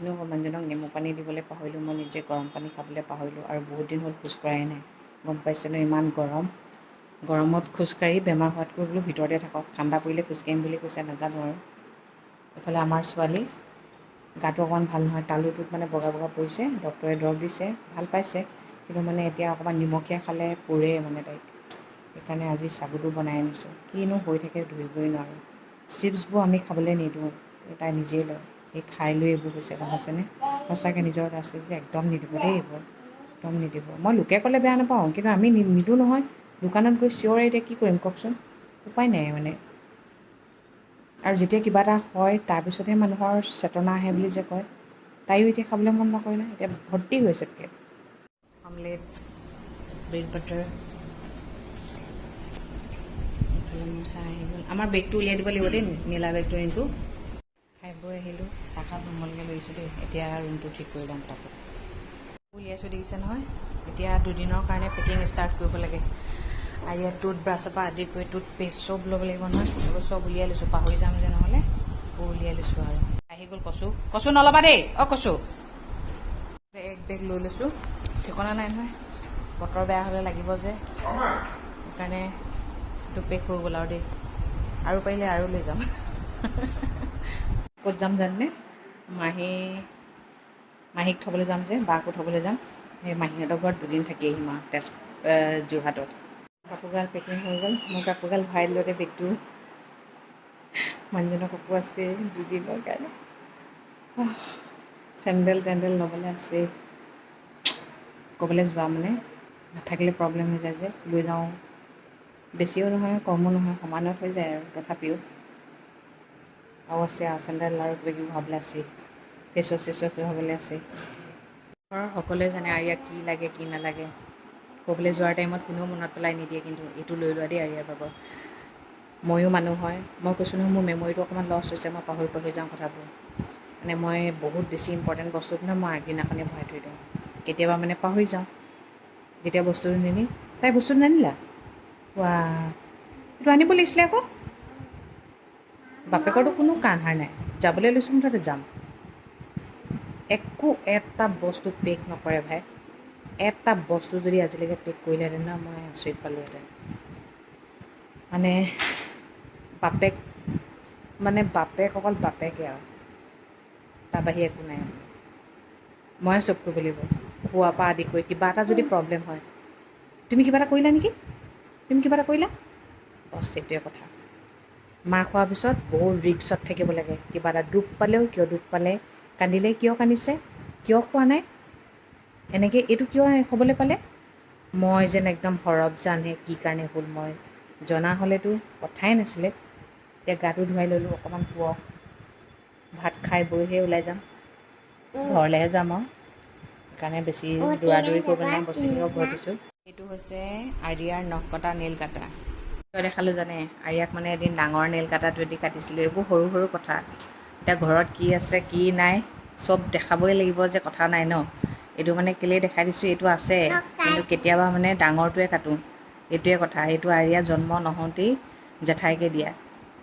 দিনো হ'ল মানুহজনক নেমু পানী দিবলৈ পাহৰিলোঁ, মই নিজে গৰম পানী খাবলৈ পাহৰিলোঁ, আৰু বহুত দিন হ'ল খোজকঢ়াই নাই। গম পাইছেনে ইমান গৰমত খোজকাঢ়ি বেমাৰ হোৱাতকৈ বোলো ভিতৰতে থাকক, ঠাণ্ডা পৰিলে খোজকাঢ়িম বুলি কৈছে, নাজানো আৰু। এইফালে আমাৰ ছোৱালী গাটো অকণমান ভাল নহয়, তালুটোত মানে বগা বগা পৰিছে, ডক্টৰে দৰৱ দিছে, ভাল পাইছে, কিন্তু মানে এতিয়া অকণমান নিমখীয়া খালে পুৰে মানে তাইক। সেইকাৰণে আজি চাগুটো বনাই আনিছোঁ, কিনো হৈ থাকে ধৰিবই নোৱাৰোঁ। চিপছবোৰ আমি খাবলৈ নিদিওঁ, তাই নিজেই লয়, সেই খাই লৈ এইবোৰ হৈছে, গম পাইছেনে। সঁচাকৈ নিজৰ ল'ৰা ছোৱালীক যে একদম নিদিব দেই এইবোৰ, একদম নিদিব। মই লোকে ক'লে বেয়া নাপাওঁ, কিন্তু আমি নিদিওঁ নহয়। দোকানত গৈ চিঞৰে, এতিয়া কি কৰিম কওকচোন, উপায় নাই মানে। আৰু যেতিয়া কিবা এটা হয় তাৰপিছতহে মানুহৰ চেতনা আহে বুলি যে কয়, তাইও এতিয়া খাবলৈ মন নকৰিলে, এতিয়া ভৰ্তি হৈছে পেট। অমলেট, ব্ৰেড বাটাৰ, এইফালে মোৰ চাহ আহি গ'ল। আমাৰ বেগটো উলিয়াই দিব লাগিব দেই, নীলা বেগটো ঋণটো। খাই বৈ আহিলোঁ, চাহকাপ নুমলকৈ লৈছোঁ দেই, এতিয়া ৰুমটো ঠিক কৰি ল'ম তাকো। উলিয়াইছোঁ দেখিছে নহয়, এতিয়া দুদিনৰ কাৰণে পেকিং ষ্টাৰ্ট কৰিব লাগে। আৰু ইয়াত টুথব্ৰাছৰ পৰা আদি কৰি টুথপেষ্ট চব ল'ব লাগিব নহয়, এইবোৰ চব উলিয়াই লৈছোঁ, পাহৰি যাম যে নহ'লে, উলিয়াই লৈছোঁ। আৰু আহি গ'ল কচু নল'বা দেই, কচু। এক বেগ লৈ লৈছোঁ, ঠিকনা নাই নহয়, বতৰ বেয়া হ'লে লাগিব যে, সেইকাৰণে এইটো পেক হৈ গ'ল আৰু দেই। আৰু পাৰিলে আৰু লৈ যাম। ক'ত যাম জানেনে, মাহীক থ'বলৈ যাম যে, বাকো থ'বলৈ যাম। সেই মাহীহঁতৰ ঘৰত দুদিন থাকি আহিম আৰু যোৰহাটত। কাপোৰগাল পেকিং হৈ গ'ল, মই কাপোৰগাল ভৰাই দিলোঁতে বেগটো, মানুহজনৰ কাপোৰ আছে দুদিনৰ কাৰণে, চেণ্ডেল ল'বলৈ আছেই। ক'বলৈ যোৱা মানে নাথাকিলে প্ৰব্লেম হৈ যায় যে, লৈ যাওঁ, বেছিও নহয় কমো নহয়, সমানত হৈ যায় আৰু তথাপিও। আৰু আছে চেণ্ডেল আৰু কিবাকিবি ভৰাবলৈ আছেই, ফেচৱাছ ভৰাবলৈ আছেই। ঘৰৰ সকলোৱে জানে আৰিয়াক কি লাগে কি নালাগে, ক'বলৈ যোৱাৰ টাইমত কোনেও মনত পেলাই নিদিয়ে, কিন্তু এইটো লৈ লোৱা দেই আৰিয়াৰ বাবু। ময়ো মানুহ হয়, মই কৈছোঁ নহয় মোৰ মেমৰিটো অকণমান লছ হৈছে, মই পাহৰি যাওঁ কথাবোৰ। মানে মই বহুত বেছি ইম্পৰ্টেণ্ট বস্তুটো নহয়, মই আগদিনাখনেই ভৰাই থৈ দিওঁ, কেতিয়াবা মানে পাহৰি যাওঁ। যেতিয়া বস্তুটো নিনিম, তাই বস্তুটো নানিলা, এইটো আনিব লাগিছিলে আকৌ। বাপেকৰতো কোনো কাণ সাৰ নাই, যাবলৈ লৈছোঁ মুঠতে যাম। একো এটা বস্তু পেক নকৰে ভাই, এটা বস্তু যদি আজিলৈকে পেক কৰিলেহেঁতেন ন, মই আচৰিত পালোঁহেঁতেন। মানে বাপেক অকল বাপেকে আৰু, তাৰ বাহিৰে একো নাই। ময়ে চব কৰিব লাগিব, খোৱাৰ পৰা আদি কৰি, কিবা এটা যদি প্ৰব্লেম হয়, তুমি কিবা এটা কৰিলা নেকি, বছ সেইটোৱে কথা। মাক হোৱাৰ পিছত বহুত ৰিক্সত থাকিব লাগে, কিবা এটা দুখ পালেও, কিয় দুখ পালে, কান্দিলে কিয় কান্দিছে, কিয় খোৱা নাই, এনেকৈ এইটো কিয় হ'বলৈ পালে, মই যেন একদম সৰব জানহে কি কাৰণে হ'ল, মই জনা হ'লেতো কথাই নাছিলে। এতিয়া গাটো ধুৱাই ল'লোঁ, অকণমান শুৱক, ভাত খাই বৈহে ওলাই যাম, ঘৰলৈহে যাম আৰু। সেইকাৰণে বেছি দৌৰা-দৌৰি কৰিব নাই, বস্তুখিনিও ভৰাই থৈছোঁ। এইটো হৈছে আৰিয়াৰ নখ কটা নেইল কাটা। কিয় দেখালোঁ জানে, আৰিয়াক মানে এদিন ডাঙৰ নেইল কাটাটোৱেদি কাটিছিলোঁ, এইবোৰ সৰু সৰু কথা। এতিয়া ঘৰত কি আছে কি নাই চব দেখাবই লাগিব যে, কথা নাই ন। এইটো মানে কেলেই দেখাই দিছোঁ, এইটো আছে, কিন্তু কেতিয়াবা মানে ডাঙৰটোৱে কাটোঁ, এইটোৱে কথা। এইটো আৰিয়া জন্ম নহওঁতেই জেঠাইকে দিয়া,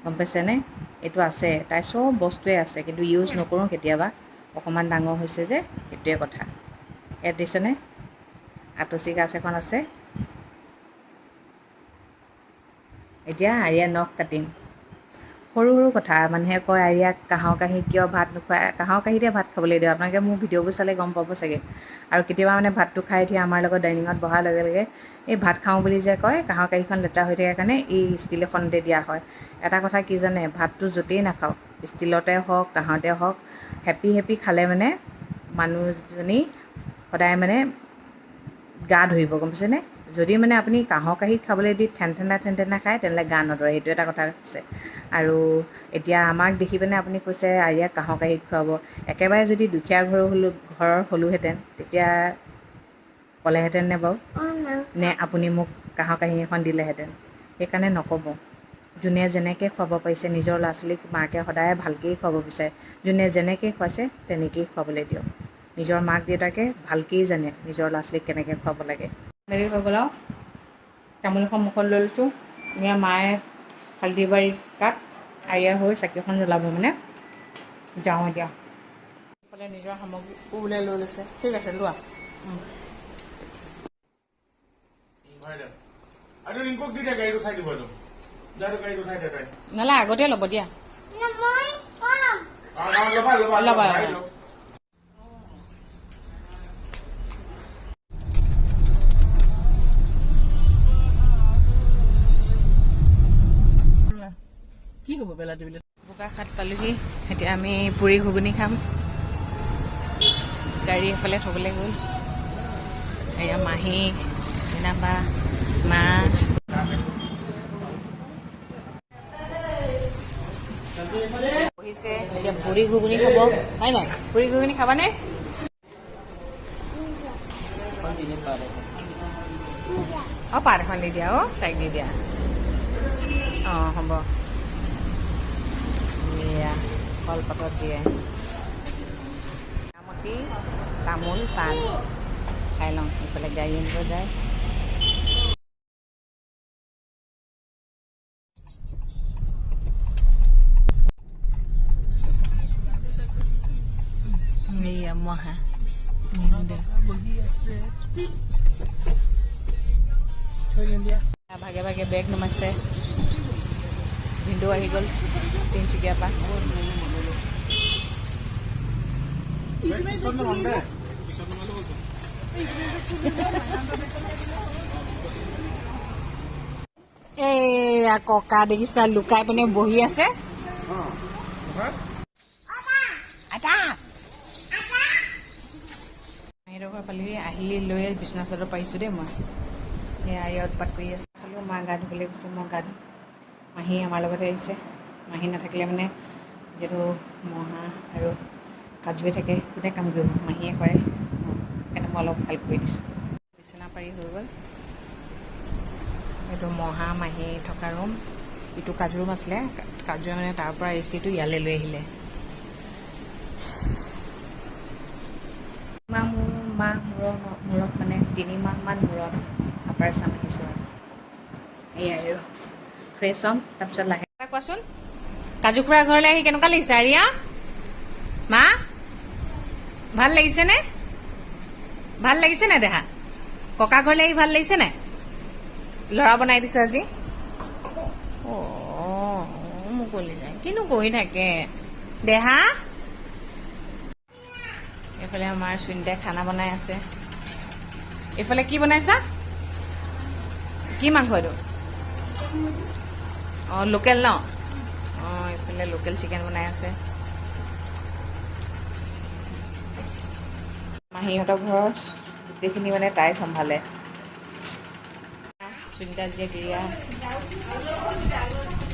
গম পাইছেনে, এইটো আছে, তাই চব বস্তুৱে আছে, কিন্তু ইউজ নকৰোঁ কেতিয়াবা, অকণমান ডাঙৰ হৈছে যে, সেইটোৱে কথা। ইয়াত দিছেনে, আতচি গাছ এখন আছে। এতিয়া আৰিয়াৰ নখ কাটিম, সৰু সৰু কথা। মানুহে কয় আৰিয়াক কাঁহৰ কাঁহীত কিয় ভাত নোখোৱায়, কাঁহৰ কাঁহীতে ভাত খাবলৈ দিওঁ, আপোনালোকে মোৰ ভিডিঅ'বোৰ চালে গম পাব চাগে। আৰু কেতিয়াবা মানে ভাতটো খাই উঠি আমাৰ লগত ডাইনিঙত বহাৰ লগে লগে এই ভাত খাওঁ বুলি যে কয়, কাঁহৰ কাঁহীখন লেতেৰা হৈ থাকে কাৰণে এই ষ্টীল এখনতে দিয়া হয়। এটা কথা কি জানে, ভাতটো য'তেই নাখাওক, ষ্টীলতে হওক কাঁহতে হওক, হেপি খালে মানে মানুহজনী সদায় মানে গা ধৰিব, গম পাইছেনে। যদি মানে আপুনি কাঁহৰ কাঁহীত খাবলৈ দি ঠেন ঠেনাই খায়, তেনেহ'লে গা নধৰে, সেইটো এটা কথা আছে। আৰু এতিয়া আমাক দেখি পিনে আপুনি কৈছে আৰিয়াক কাঁহৰ কাঁহীত খুৱাব, একেবাৰে যদি দুখীয়া ঘৰৰ হ'লোহেঁতেন, তেতিয়া ক'লেহেঁতেন নে বাৰু, নে আপুনি মোক কাঁহৰ কাঁহী এখন দিলেহেঁতেন। সেইকাৰণে নক'ব। যোনে যেনেকৈ খুৱাব পাৰিছে, নিজৰ ল'ৰা ছোৱালীক মাকে সদায় ভালকেই খুৱাব বিচাৰে, যোনে যেনেকৈ খুৱাইছে তেনেকেই খুৱাবলৈ দিয়ক। নিজৰ মাক দেউতাকে ভালকেই জানে নিজৰ ল'ৰা ছোৱালীক কেনেকৈ খুৱাব লাগে। মেলি হৈ গ'ল আৰু তামোল এখন মুখত লৈ লৈছোঁ। এয়া মায়ে হালধি বাৰী তাত আৰিয়া হৈ চাকি এখন জ্বলাব, মানে যাওঁ এতিয়া। বোলে নিজৰ সামগ্ৰী ওলাই লৈ লৈছে ঠিক আছে লোৱা নালা আগতে ল'ব দিয়া ল'বা কি হ'ব বেলাটো বোলে বোকাখাট পালোহি এতিয়া আমি পুৰি ঘুগুনি খাম গাড়ী এফালে থ'বলৈ গ'ল এয়া মাহী বা মা বহিছে এতিয়া পুৰি ঘুগুনি খাব হয় নাই পুৰি ঘুগুনি খাবানে অঁ পাত এখন দি দিয়া অঁ তাইক দি দিয়া অঁ হ'ব এয়া কলপাতত দিয়ে আমতি তামোল পাণ খাই লওঁ এইফালে গাড়ী আনিব যায় এয়া মহা ভাগে ভাগে বেগ নমাইছে ভিন্দু আহি গ'ল তিনিচুকীয়াৰ পৰা এয়া ককা দেখিছা লুকাই পিনে বহি আছে মাহীহঁতৰ ঘৰ পালোহি আহি লৈ বিচনা চাদৰ পাৰিছোঁ দেই মই সেয়া আৰিয়া উৎপাত কৰি আছে খালোঁ মা গা ধুবলৈ গৈছে মই গা ধুম মাহী আমাৰ লগতে আহিছে মাহী নাথাকিলে মানে যিহেতু মহা আৰু কাজুৱে থাকে কোনে কাম কৰিব মাহীয়ে কৰে সেইকাৰণে মই অলপ হেল্প কৰি দিছোঁ বিচনা পাৰি হৈ গ'ল এইটো মহা মাহী থকা ৰুম ইটো কাজু ৰুম আছিলে কাজুৱে মানে তাৰ পৰা এ চিটো ইয়ালৈ লৈ আহিলে মূৰত মানে 3 মাহমান মূৰত আপাৰ চাম আহিছোঁ আৰু এয়াই আৰু ফ্ৰেছ হ'ম তাৰপিছত লাহে কোৱাচোন কাজু খুৰা ঘৰলৈ আহি কেনেকুৱা লাগিছে আৰিয়া মা ভাল লাগিছেনে ভাল লাগিছে নাই দেহা ককা ঘৰলৈ আহি ভাল লাগিছে নাই ল'ৰা বনাই দিছোঁ আজি অঁ মুকলি যায় কিনো কৰি থাকে দেহা এইফালে আমাৰ সুনিতাই খানা বনাই আছে এইফালে কি বনাইছা কি মাংস এইটো অঁ লোকেল ন অঁ এইফালে লোকেল চিকেন বনাই আছে মাহীহঁতৰ ঘৰৰ গোটেইখিনি মানে তাই চম্ভালে সুনিতা জীয়েক ৰিয়া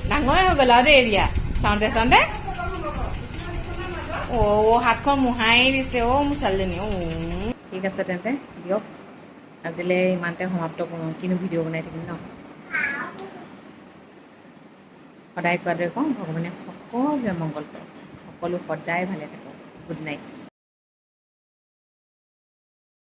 ডাঙৰে হৈ গ'ল আৰু দেই ৰিয়া চাওঁতে চাওঁতে অ' হাতখন মোহাই দিছে অ' মোৰ ছোৱালীজনী ঠিক আছে তেন্তে দিয়ক আজিলৈ ইমানতে সমাপ্ত কৰোঁ কিনো ভিডিঅ' বনাই থাকিম ন সদায় কোৱাদৰে কওঁ ভগৱানে সকলোৰে মংগল কৰক সকলো সদায় ভালে থাকক গুড নাইট